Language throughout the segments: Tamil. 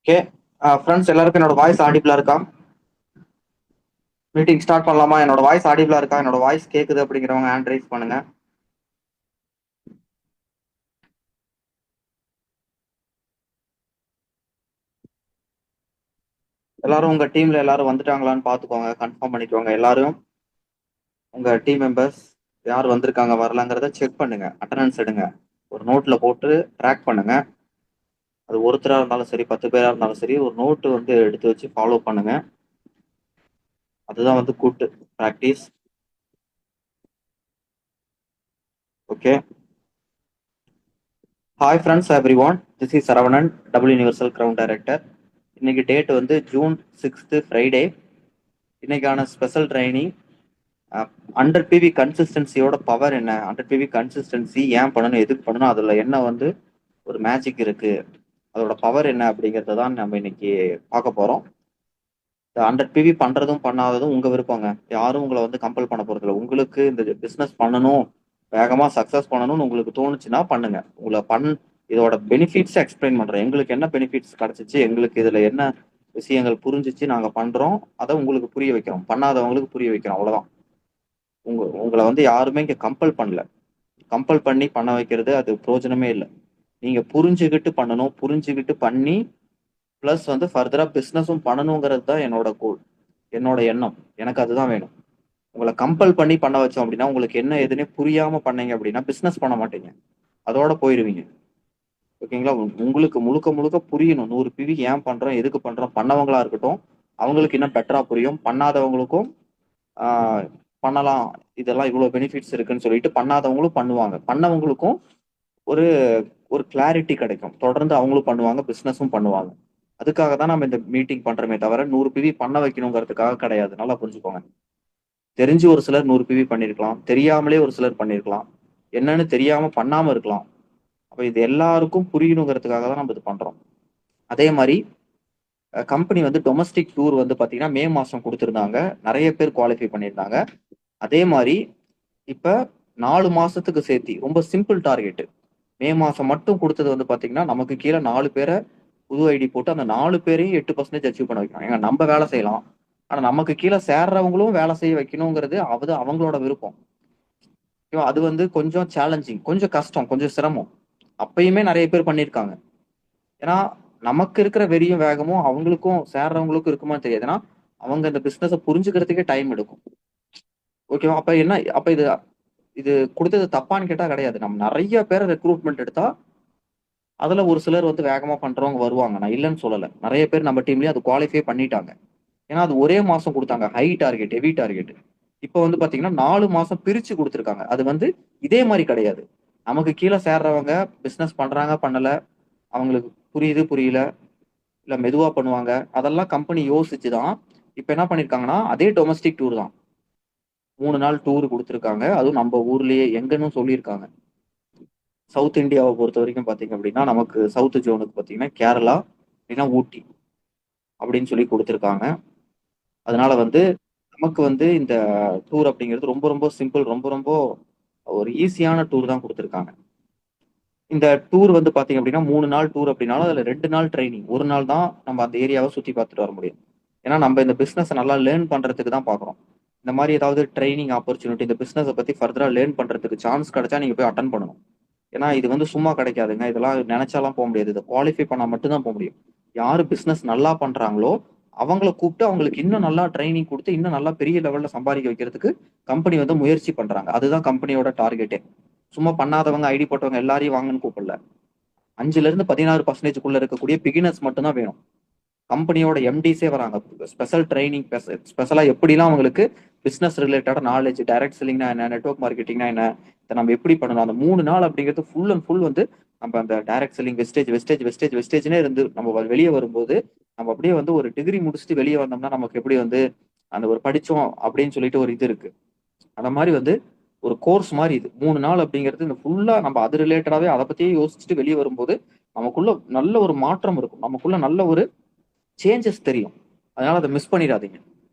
ஓகே. ஃப்ரெண்ட்ஸ் எல்லாருக்கும் என்னோட வாய்ஸ் ஆடிபிளா இருக்கா? மீட்டிங் ஸ்டார்ட் பண்ணலாமா? என்னோட வாய்ஸ் ஆடிபிளா இருக்கா? என்னோட வாய்ஸ் கேக்குது அப்படிங்கிறவங்க ஹேண்ட் ரைஸ் பண்ணுங்க. எல்லாரும் உங்க டீம்ல எல்லாரும் வந்துட்டாங்களான்னு பாத்துக்கோங்க, கன்ஃபார்ம் பண்ணிக்கோங்க. எல்லாரும் உங்க டீம் மெம்பர்ஸ் யார் வந்திருக்காங்க வரலங்கிறத செக் பண்ணுங்க, அட்டண்டன்ஸ் எடுங்க, ஒரு நோட்ல போட்டு ட்ராக் பண்ணுங்க. அது ஒருத்தரா இருந்தாலும் சரி, 10 பேரா இருந்தாலும் சரி, ஒரு நோட்டு வந்து எடுத்து வச்சு ஃபாலோ பண்ணுங்க. அதுதான் வந்து good practice. Okay. Hi friends every one, this is Saravanan, double universal ground director. இன்னைக்கு டேட் வந்து ஜூன் 6 ஃப்ரைடே. இன்னைக்கான ஸ்பெஷல் ட்ரைனிங் 100 PV கன்சிஸ்டன்சியோட பவர் என்ன, 100 PV கன்சிஸ்டன்சி ஏன் பண்ணணும், எதுக்கு பண்ணணும், அதுல என்ன வந்து ஒரு மேஜிக் இருக்கு, அதோட பவர் என்ன அப்படிங்கறத தான் நம்ம இன்னைக்கு பார்க்க போறோம். இந்த 100 PV பண்றதும் பண்ணாததும் உங்க விருப்பங்க. யாரும் உங்களை வந்து கம்பல் பண்ண போறது இல்லை. உங்களுக்கு இந்த பிசினஸ் பண்ணணும், வேகமா சக்சஸ் பண்ணணும்னு உங்களுக்கு தோணுச்சுன்னா பண்ணுங்க. இதோட பெனிஃபிட்ஸ் எக்ஸ்பிளைன் பண்றேன். எங்களுக்கு என்ன பெனிஃபிட்ஸ் கிடைச்சிச்சு, எங்களுக்கு இதுல என்ன விஷயங்கள் புரிஞ்சிச்சு, நாங்க பண்றோம், அதை உங்களுக்கு புரிய வைக்கிறோம், பண்ணாதவங்களுக்கு புரிய வைக்கிறோம், அவ்வளவுதான். உங்களை வந்து யாருமே இங்க கம்பல் பண்ணல. கம்பல் பண்ணி பண்ண வைக்கிறது அது பிரயோஜனமே இல்லை. நீங்க புரிஞ்சுக்கிட்டு பண்ணணும், புரிஞ்சுக்கிட்டு பண்ணி பிளஸ் வந்து ஃபர்தரா பிசினஸும் பண்ணணுங்கிறது தான் என்னோட கோல், என்னோட எண்ணம். எனக்கு அதுதான் வேணும். உங்களை கம்பல் பண்ணி பண்ண வச்சோம் அப்படின்னா, உங்களுக்கு என்ன எதுனே புரியாம பண்ணீங்க அப்படின்னா பிசினஸ் பண்ண மாட்டீங்க, அதோட போயிருவீங்க. ஓகேங்களா? உங்களுக்கு முழுக்க முழுக்க புரியணும். 100 PV ஏன் பண்றோம், எதுக்கு பண்றோம், பண்ணவங்களா இருக்கட்டும் அவங்களுக்கு இன்னும் பெட்டரா புரியும், பண்ணாதவங்களுக்கும் ஆஹ் பண்ணலாம், இதெல்லாம் இவ்வளவு பெனிஃபிட்ஸ் இருக்குன்னு சொல்லிட்டு பண்ணாதவங்களும் பண்ணுவாங்க, பண்ணவங்களுக்கும் ஒரு ஒரு கிளாரிட்டி கிடைக்கும், தொடர்ந்து அவங்களும் பண்ணுவாங்க, பிசினஸும் பண்ணுவாங்க. அதுக்காக தான் நம்ம இந்த மீட்டிங் பண்றோமே தவிர 100 PV பண்ண வைக்கணுங்கிறதுக்காக கிடையாது. நல்லா புரிஞ்சுக்கோங்க. தெரிஞ்சு ஒரு சிலர் 100 PV பண்ணிருக்கலாம், தெரியாமலே ஒரு சிலர் பண்ணிருக்கலாம், என்னன்னு தெரியாம பண்ணாம இருக்கலாம். அப்ப இது எல்லாருக்கும் புரியணுங்கிறதுக்காக தான் நம்ம இது பண்றோம். அதே மாதிரி கம்பெனி வந்து டொமஸ்டிக் டூர் வந்து பாத்தீங்கன்னா மே மாசம் கொடுத்திருந்தாங்க, நிறைய பேர் குவாலிஃபை பண்ணியிருந்தாங்க. அதே மாதிரி இப்ப 4 மாசத்துக்கு சேர்த்தி ரொம்ப சிம்பிள் டார்கெட். மே மாசம் மட்டும் கொடுத்தது வந்து பாத்தீங்கன்னா நமக்கு கீழே 4 பேரை புது ஐடி போட்டு அந்த 4 பேரையும் 8% அச்சீவ் பண்ண வைக்கணும். ஏங்க நம்ம வேலை செய்யலாம், ஆனா நமக்கு கீழே சேர்றவங்களும் வேலை செய்ய வைக்கணுங்கிறது அவங்களோட விருப்பம். அது வந்து கொஞ்சம் சேலஞ்சிங், கொஞ்சம் கஷ்டம், கொஞ்சம் சிரமம். அப்பயுமே நிறைய பேர் பண்ணியிருக்காங்க. ஏன்னா நமக்கு இருக்கிற வெறியும் வேகமும் அவங்களுக்கும் சேர்றவங்களுக்கும் இருக்குமான்னு தெரியாது. ஏன்னா அவங்க இந்த பிசினஸை புரிஞ்சுக்கிறதுக்கே டைம் எடுக்கும். ஓகேவா? அப்ப என்ன, அப்ப இது இது கொடுத்தது தப்பான்னு கேட்டா கிடையாது. நம்ம நிறைய பேரை ரெக்ரூட்மெண்ட் எடுத்தா அதுல ஒரு சிலர் வந்து வேகமா பண்றவங்க வருவாங்க, நான் இல்லைன்னு சொல்லல. நிறைய பேர் நம்ம டீம்லயே அது குவாலிஃபை பண்ணிட்டாங்க. ஏன்னா அது ஒரே மாசம் கொடுத்தாங்க, ஹை டார்கெட், ஹெவி டார்கெட். இப்ப வந்து பாத்தீங்கன்னா 4 மாசம் பிரிச்சு கொடுத்துருக்காங்க. அது வந்து இதே மாதிரி கிடையாது. நமக்கு கீழே சேர்றவங்க பிசினஸ் பண்றாங்க பண்ணல, அவங்களுக்கு புரியுது புரியல, இல்ல மெதுவா பண்ணுவாங்க, அதெல்லாம் கம்பெனி யோசிச்சுதான் இப்ப என்ன பண்ணிருக்காங்கன்னா அதே டொமஸ்டிக் டூர் தான், 3 நாள் டூர் கொடுத்துருக்காங்க. அதுவும் நம்ம ஊர்லயே எங்கன்னு சொல்லியிருக்காங்க. சவுத் இந்தியாவை பொறுத்த வரைக்கும் பாத்தீங்க அப்படின்னா நமக்கு சவுத் ஜோனுக்கு பாத்தீங்கன்னா கேரளா இல்லைன்னா ஊட்டி அப்படின்னு சொல்லி கொடுத்துருக்காங்க. அதனால வந்து நமக்கு வந்து இந்த டூர் அப்படிங்கிறது ரொம்ப ரொம்ப சிம்பிள், ரொம்ப ரொம்ப ஒரு ஈஸியான டூர் தான் கொடுத்துருக்காங்க. இந்த டூர் வந்து பாத்தீங்க அப்படின்னா 3 நாள் டூர் அப்படின்னாலும் அதுல 2 நாள் ட்ரைனிங், ஒரு நாள் தான் நம்ம அந்த ஏரியாவை சுத்தி பார்த்துட்டு வர முடியும். ஏன்னா நம்ம இந்த பிசினஸ் நல்லா லேர்ன் பண்றதுக்கு தான் பாக்குறோம். இந்த மாதிரி ஏதாவது ட்ரைனிங் ஆப்பர்ச்சுனிட்டி, இந்த பிசினஸை பத்தி ஃபர்தரா லேர்ன் பண்றதுக்கு சான்ஸ் கிடைச்சா நீங்க போய் அட்டன் பண்ணணும். ஏன்னா இது வந்து சும்மா கிடைக்காதுங்க, இதெல்லாம் நினைச்சாலாம் போக முடியாது, இதை குவாலிஃபை பண்ணா மட்டும்தான் போக முடியும். யாரு பிசினஸ் நல்லா பண்றாங்களோ அவங்கள கூப்பிட்டு அவங்களுக்கு இன்னும் நல்லா ட்ரைனிங் கொடுத்து இன்னும் நல்லா பெரிய லெவல்ல சம்பாதிக்க வைக்கிறதுக்கு கம்பெனி வந்து முயற்சி பண்றாங்க. அதுதான் கம்பெனியோட டார்கெட்டே. சும்மா பண்ணாதவங்க ஐடி போட்டவங்க எல்லாரையும் வாங்கன்னு கூப்பிடல. 5ல இருந்து 16% இருக்கக்கூடிய பிகினர்ஸ் மட்டும்தான் வேணும். கம்பெனியோட எம்டிஸே வராங்க, ஸ்பெஷல் ட்ரைனிங், ஸ்பெஷலா எப்படிலாம் அவங்களுக்கு பிசினஸ் ரிலேட்டட் நாலேஜ், டைரக்ட் செல்லிங்னா என்ன, நெட்வொர்க் மார்க்கெட்டிங்னா என்ன, இதை நம்ம எப்படி பண்ணணும், அந்த 3 நாள் அப்படிங்கிறது ஃபுல் அண்ட் ஃபுல் வந்து நம்ம அந்த direct selling wastage wastage wastage வெஸ்டேஜ்னே இருந்து நம்ம வெளியே வரும்போது நம்ம அப்படியே வந்து ஒரு டிகிரி முடிச்சுட்டு வெளியே வந்தோம்னா நமக்கு எப்படி வந்து அந்த ஒரு படிச்சோம் அப்படின்னு சொல்லிட்டு ஒரு இது இருக்கு. அந்த மாதிரி வந்து ஒரு கோர்ஸ் மாதிரி இது 3 நாள் அப்படிங்கிறது. இந்த ஃபுல்லா நம்ம அது ரிலேட்டடாவே அதை பத்தியே யோசிச்சுட்டு வெளியே வரும்போது நமக்குள்ள நல்ல ஒரு மாற்றம் இருக்கும், நமக்குள்ள நல்ல ஒரு சேஞ்சஸ் தெரியும். அதனால அதை மிஸ் பண்ணிடாதீங்க.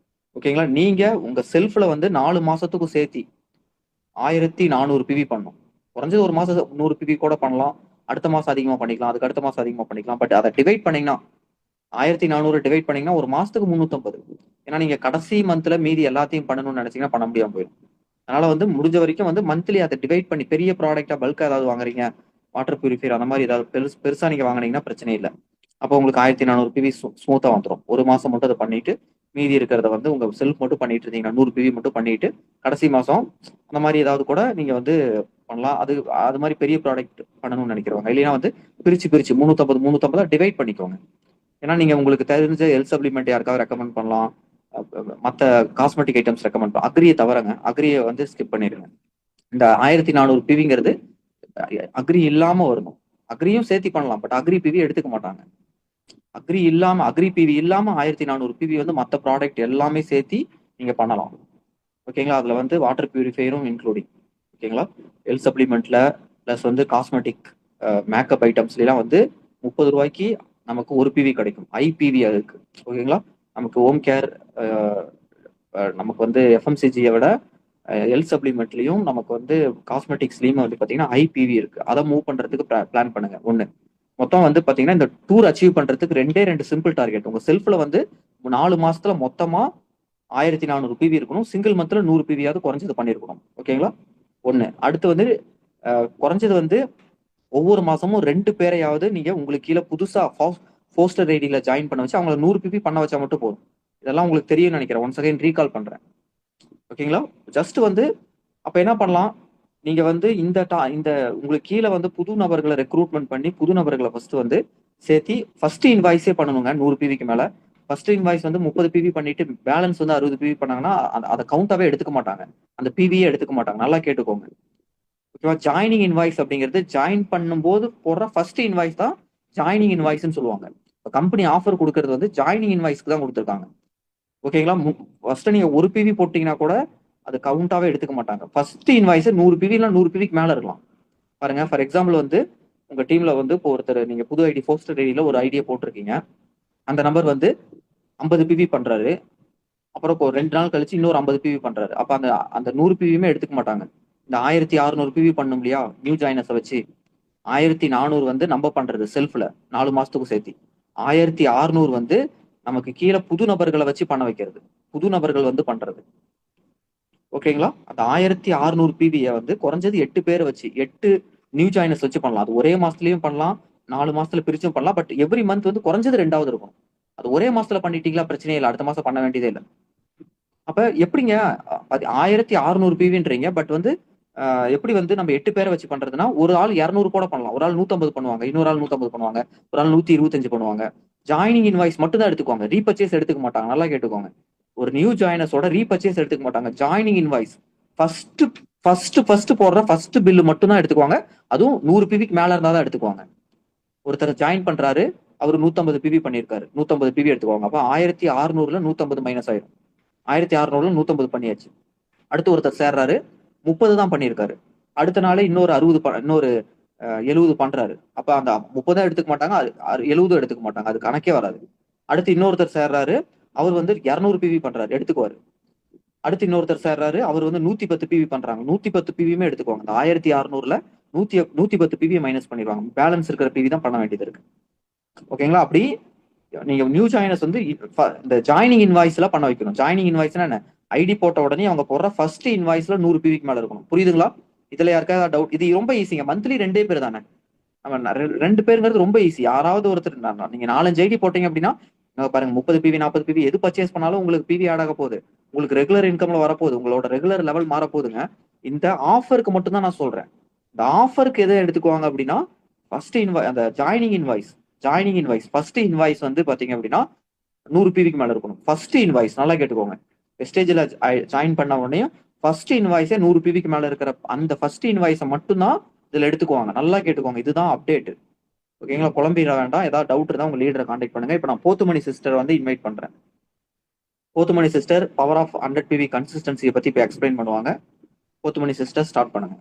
ஓகேங்களா? நீங்க உங்க செல்ஃப்ல வந்து 4 மாசத்துக்கும் சேர்த்தி 1400 PV பண்ணும். குறைஞ்சது ஒரு மாசம் 100 PV கூட பண்ணலாம், அடுத்த மாசம் அதிகமா பண்ணிக்கலாம், அதுக்கு அடுத்த மாசம் அதிகமா பண்ணிக்கலாம். பட் அதை டிவைட் பண்ணீங்கன்னா 1400 டிவைட் பண்ணீங்கன்னா ஒரு மாசத்துக்கு 350. ஏன்னா நீங்க கடைசி மந்த்ல மீதி எல்லாத்தையும் பண்ணணும்னு நினைச்சீங்கன்னா பண்ண முடியாம போயிடும். அதனால வந்து முடிஞ்ச வரைக்கும் வந்து மந்த்லி அதை டிவைட் பண்ணி பெரிய ப்ராடக்டா பல்கா ஏதாவது வாங்குறீங்க, வாட்டர் பியூரிஃபையர் அந்த மாதிரி ஏதாவது பெருசா நீங்க வாங்குனீங்கன்னா பிரச்சனை இல்லை. அப்போ உங்களுக்கு 1400 பிவி ஸ்மூத்தா வந்துடும். ஒரு மாசம் மட்டும் அதை பண்ணிட்டு மீதி இருக்கிறத வந்து உங்க செல்ஃப் மட்டும் பண்ணிட்டு இருந்தீங்கன்னா 100 பிவி மட்டும் பண்ணிட்டு கடைசி மாசம் அந்த மாதிரி ஏதாவது கூட நீங்க வந்து பண்ணலாம். அது மாதிரி பெரிய ப்ராடக்ட் பண்ணணும்னு நினைக்கிறவங்க இல்லைன்னா வந்து பிரிச்சு 350 டிவைட் பண்ணிக்கோங்க. ஏன்னா நீங்க உங்களுக்கு தெரிஞ்ச ஹெல்த் சப்ளிமெண்ட் யாருக்காவது ரெக்கமெண்ட் பண்ணலாம், மற்ற காஸ்மெட்டிக் ஐட்டம்ஸ் ரெக்கமெண்ட் பண்ணலாம். அக்ரியை தவிரங்க, அக்ரியை வந்து ஸ்கிப் பண்ணிடுங்க. இந்த 1400 பிவிங்கிறது அக்ரி இல்லாம வரணும். அக்ரியும் சேர்த்தி பண்ணலாம், பட் அக்ரி பிவி எடுத்துக்க மாட்டாங்க. அக்ரி பிவி இல்லாம 1400 பிவி வந்து மற்ற ப்ராடக்ட் எல்லாமே சேர்த்தி நீங்க பண்ணலாம். ஓகேங்களா? அதுல வந்து வாட்டர் பியூரிஃபையரும் இன்க்ளூடிங். ஓகேங்களா? ஹெல்த் சப்ளிமெண்ட்ல பிளஸ் வந்து காஸ்மெட்டிக் மேக்கப் ஐட்டம்ஸ்லாம் வந்து 30 ரூபாய்க்கு நமக்கு ஒரு பிவி கிடைக்கும். ஐபிவி அதுக்கு. ஓகேங்களா? நமக்கு ஹோம் கேர், நமக்கு வந்து எஃப்எம்சிஜியை விட ஹெல்த் சப்ளிமெண்ட்லயும் நமக்கு வந்து காஸ்மெட்டிக்ஸ்லயும் வந்து பாத்தீங்கன்னா ஐபிவி இருக்கு. அதை மூவ் பண்றதுக்கு பிளான் பண்ணுங்க. ஒண்ணு மொத்தம் வந்து பாத்தீங்கன்னா இந்த டூர் அச்சீவ் பண்றதுக்கு 2 சிம்பிள் டார்கெட். உங்க செல்ஃப்ல வந்து 4 மாசத்துல மொத்தமா 1400 பிவி இருக்கணும். சிங்கிள் மந்த்ல 100 பிவியாவது குறைஞ்சது பண்ணிருக்கணும். ஓகேங்களா? ஒண்ணு. அடுத்து வந்து குறைஞ்சது வந்து ஒவ்வொரு மாசமும் 2 பேரையாவது நீங்க உங்களுக்கு கீழே புதுசா போஸ்டர் ஐடியில ஜாயின் பண்ண வச்சு அவங்களை 100 பிவி பண்ண வச்சா மட்டும் போதும். இதெல்லாம் உங்களுக்கு தெரியும் நினைக்கிறேன். ஒன்ஸ் அகைன் ரீகால் பண்றேன். ஓகேங்களா? ஜஸ்ட் வந்து அப்ப என்ன பண்ணலாம், நீங்க வந்து இந்த உங்களுக்கு கீழே வந்து புது நபர்களை ரெக்ரூட்மெண்ட் பண்ணி புது நபர்களை ஃபர்ஸ்ட் வந்து சேர்த்தி ஃபர்ஸ்ட் இன்வாய்ஸே பண்ணணுங்க. 100 பிவிக்கு மேல ஃபர்ஸ்ட் இன்வாய்ஸ் வந்து 30 பிவி பண்ணிட்டு பேலன்ஸ் வந்து 60 பிவி பண்ணாங்கன்னா அதை கவுண்டாவே எடுத்துக்க மாட்டாங்க, அந்த பிவியே எடுத்துக்க மாட்டாங்க. நல்லா கேட்டுக்கோங்க. ஓகேவா? ஜாயினிங் இன்வாய்ஸ் அப்படிங்கிறது ஜாயின் பண்ணும்போது போடுற ஃபர்ஸ்ட் இன்வாய்ஸ் தான் ஜாயினிங் இன்வாய்ஸ்ன்னு சொல்லுவாங்க. கம்பெனி ஆஃபர் கொடுக்கறது வந்து ஜாயினிங் இன்வாய்ஸ்க்கு தான் கொடுத்துருக்காங்க. ஓகேங்களா? ஃபர்ஸ்ட் நீங்க ஒரு பிவி போட்டீங்கன்னா கூட அது கவுண்டாவே எடுத்துக்க மாட்டாங்க. ஃபர்ஸ்ட் இன்வாய்ஸ் 100 பிவி இல்ல 100 பிவிக்கு மேல இருக்கலாம். பாருங்க, ஃபார் எக்ஸாம்பிள் வந்து உங்க டீம்ல வந்து இப்போ ஒருத்தர் நீங்க புது ஐடி போஸ்டர் ஐடியில ஒரு ஐடியா போட்டிருக்கீங்க. அந்த நம்பர் வந்து 50 பிவி பண்றாரு. அப்புறம் இப்போ 2 நாள் கழிச்சு இன்னொரு 50 பிவி பண்றாரு. அப்ப அந்த அந்த 100 பிவியுமே எடுத்துக்க மாட்டாங்க. இந்த 1600 பிவி பண்ணும் இல்லையா நியூ ஜாயினர்ஸை வச்சு, 1400 வந்து நம்ம பண்றது செல்ஃப்ல 4 மாசத்துக்கும் சேர்த்தி, 1600 வந்து நமக்கு கீழே புது நபர்களை வச்சு பண்ண வைக்கிறது, புது நபர்கள் வந்து பண்றது. ஓகேங்களா? அந்த 1600 பிவியை வந்து குறைஞ்சது 8 பேரை வச்சு 8 நியூ ஜாயினர்ஸ் வச்சு பண்ணலாம். அது ஒரே மாசத்துலயும் பண்ணலாம், 4 மாசத்துல பிரிச்சும் பண்ணலாம். பட் எவ்ரி மந்த் வந்து குறைஞ்சது 2வது இருக்கும். அது ஒரே மாசத்துல பண்ணிட்டீங்களா பிரச்சனையே இல்லை, அடுத்த மாசம் பண்ண வேண்டியதே இல்லை. அப்ப எப்படிங்க 1600 பிவின்றீங்க, பட் வந்து எப்படி வந்து நம்ம 8 பேரை வச்சு பண்றதுன்னா ஒரு ஆள் 200 கூட பண்ணலாம், ஒரு ஆள் 150 பண்ணுவாங்க, இன்னொரு ஆள் 150 பண்ணுவாங்க, ஒரு ஆள் 125 பண்ணுவாங்க. ஜாயினிங் இன்வாய்ஸ் மட்டும் தான் எடுத்துக்குவாங்க, ரீபர்ச்சேஸ் எடுத்துக்க மாட்டாங்க. நல்லா கேட்டுக்கோங்க. ஒரு நியூ ஜாயினர்ஸோட ரீபர்ச்சேஸ் எடுத்துக்க மாட்டாங்க. ஜாயினிங் இன்வாய்ஸ் ஃபர்ஸ்ட் போடுற ஃபர்ஸ்ட் பில்லு மட்டும் தான் எடுத்துக்குவாங்க. அதுவும் 100 பிவிக்கு மேல இருந்தா தான் எடுத்துக்குவாங்க. ஒருத்தர் ஜாயின் பண்றாரு, அவர் 150 பிவி பண்ணிருக்காரு, 150 பிவி எடுத்துக்குவாங்க. அப்ப 1600ல 150 மைனஸ் ஆயிரும். 1600ல 150 பண்ணியாச்சு. அடுத்து ஒருத்தர் சேர்றாரு, 30 தான் பண்ணியிருக்காரு. அடுத்த நாளே இன்னொரு 70 பண்றாரு. அப்ப அந்த 30 எடுத்துக்க மாட்டாங்க, 70 எடுத்துக்க மாட்டாங்க, அது கணக்கே வராது. அடுத்து இன்னொருத்தர் சேர்றாரு, அவர் வந்து 200 பிவி பண்றாரு, எடுத்துக்குவாரு. அடுத்து இன்னொருத்தர் சேர்றாரு, அவர் வந்து 110 பிவி பண்றாங்க, 110 பிவியுமே எடுத்துக்குவாங்க. அந்த 1600ல 110 பிவியை மைனஸ் பண்ணிடுவாங்க. பேலன்ஸ் இருக்கிற பிவி தான் பண்ண வேண்டியது இருக்கு. ஓகேங்களா? அப்படி நீங்க நியூ ஜாயினர்ஸ் வந்து இந்த ஜாயினிங் இன்வாய்ஸ்ல பண்ண வைக்கணும். ஜாயினிங் இன்வாய்ஸ்னா என்ன? ஐடி போட்ட உடனே அவங்க போடுற ஃபர்ஸ்ட் இன்வாய்ஸ்ல 100 பிவிக்கு மேல இருக்கணும். புரியுதுங்களா? இதுல யாருக்காவது டவுட்? இது ரொம்ப ஈஸிங்க. மந்த்லி 2 பேர் தானே. நம்ம 2 பேருங்கிறது ரொம்ப ஈஸி. யாராவது ஒருத்தர் நீங்க 4-5 ஐடி போட்டீங்க அப்படின்னா பாருங்க, 30 பிவி 40 பிவி எது பர்ச்சேஸ் பண்ணாலும் உங்களுக்கு பிவி ஆட் ஆக போகுது. உங்களுக்கு ரெகுலர் இன்கம்ல வரப்போகுது, உங்களோட ரெகுலர் லெவல் மாற போகுதுங்க. இந்த ஆஃபருக்கு மட்டும் தான் நான் சொல்றேன். இந்த ஆஃபருக்கு எதை எடுத்துக்குவாங்க அப்படின்னா ஃபர்ஸ்ட் அந்த ஜாயினிங் இன்வாய்ஸ் ஃபர்ஸ்ட் இன்வாய்ஸ் வந்து பாத்தீங்க அப்படின்னா 100 பிவிக்கு மேல இருக்கணும். ஃபர்ஸ்ட் இன்வாய்ஸ் நல்லா கேட்டுக்கோங்க. வெஸ்டேஜ்ல ஜாயின் பண்ண உடனே ஃபர்ஸ்ட் இன்வாய்ஸே 100 பிவிக்கு மேல இருக்கிற அந்த ஃபர்ஸ்ட் இன்வாய்ஸை மட்டும்தான் இதுல எடுத்துக்குவாங்க. நல்லா கேட்டுக்கோங்க, இதுதான் அப்டேட். ஓகேங்களா? குழம்பிட வேண்டாம். ஏதாவது டவுட் இருந்தா உங்க லீடரை கான்டாக்ட் பண்ணுங்க. இப்போ நான் போத்துமணி சிஸ்டர் வந்து இன்வைட் பண்றேன். போத்துமணி சிஸ்டர் பவர் ஆஃப் 100 பிவி கன்சிஸ்டன்சியை பத்தி இப்போ எக்ஸ்பிளைன் பண்ணுவாங்க. போத்துமணி சிஸ்டர் ஸ்டார்ட் பண்ணுங்க.